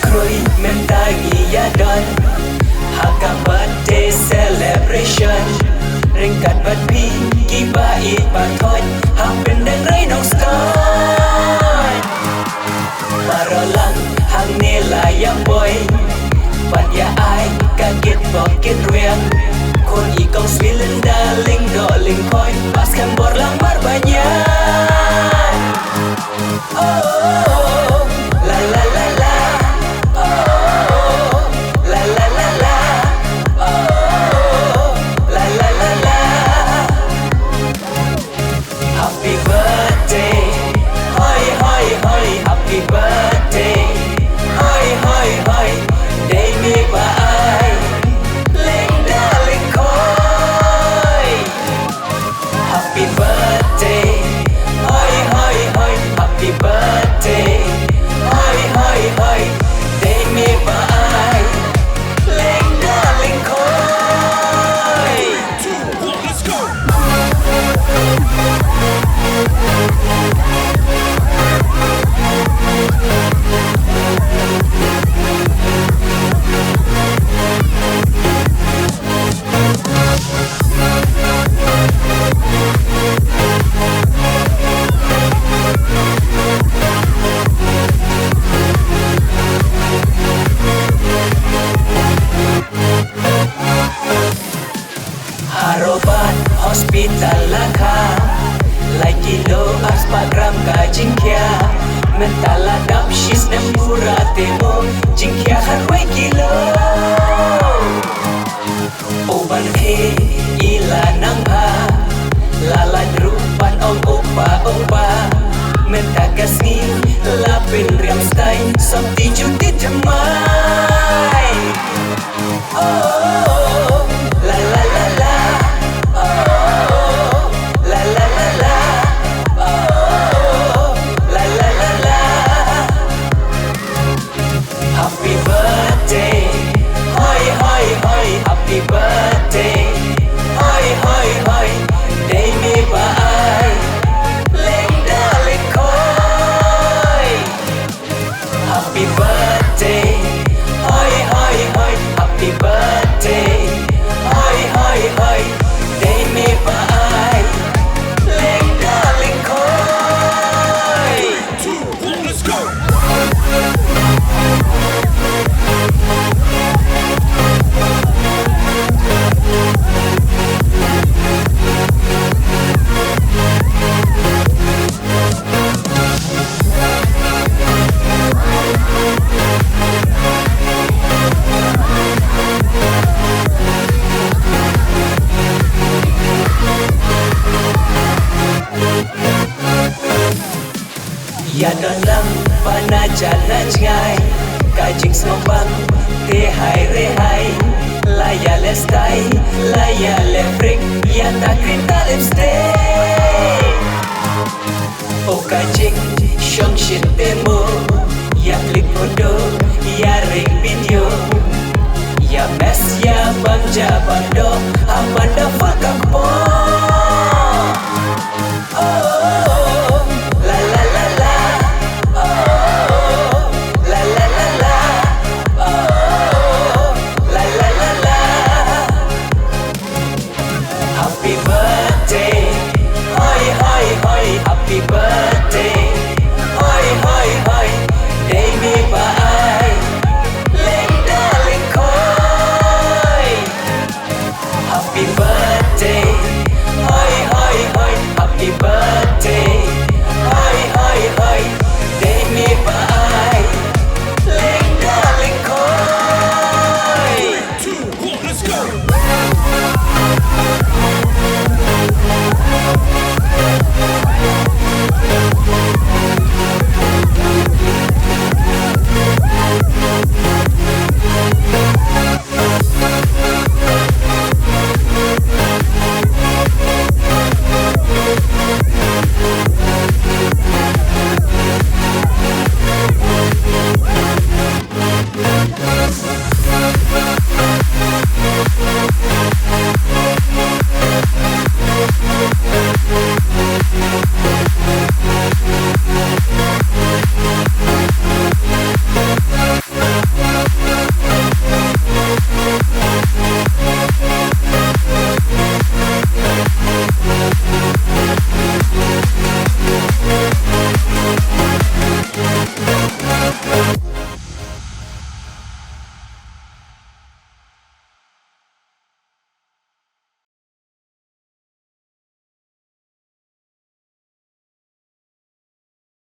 Kroi mentagi yadon Haka birthday celebration Ringkat berpi Kibait patot Hampin dan Rhino Star Marolang Hang nila yang boy Pat ya ai Kaget bokit riang Kon ikong swilin daling doling koi Paskan borlang marbanyan Oh La la la la Oh La la la la Oh La la la la Happy birthday Hoi hoi hoi Happy birthday Hoi hoi hoi Day mi ba ai Ling daling koi Happy birthday Hoi hoi hoi Happy birthday Hoi hoi hoi Day mi ba ai Ling daling koi 2, 1, let's go. Harobat hospital laka Lai kilo aspagram ka jingkya Mentala dap shis nembura temo Jingkya harway kilo Oban ke ila nang ha Lalan rupan ong opa Mentagas ngil lapin riam stay Somti judit jamai Oh La la la la Oh La la la la Oh La la la la Happy birthday Hoi hoi hoi Happy birthday Hoi hoi hoi Day mi ba ai Leng daling koi Happy birthday Hoi hoi hoi Happy birthday Hoi hoi hoi Day mi ba ai Leng daling koi 2, 1, let's go. Ya dalam panajana ngai Kajing snobang Te hai re hai Laya lestai Laya lefrik Ya tak krita lipstick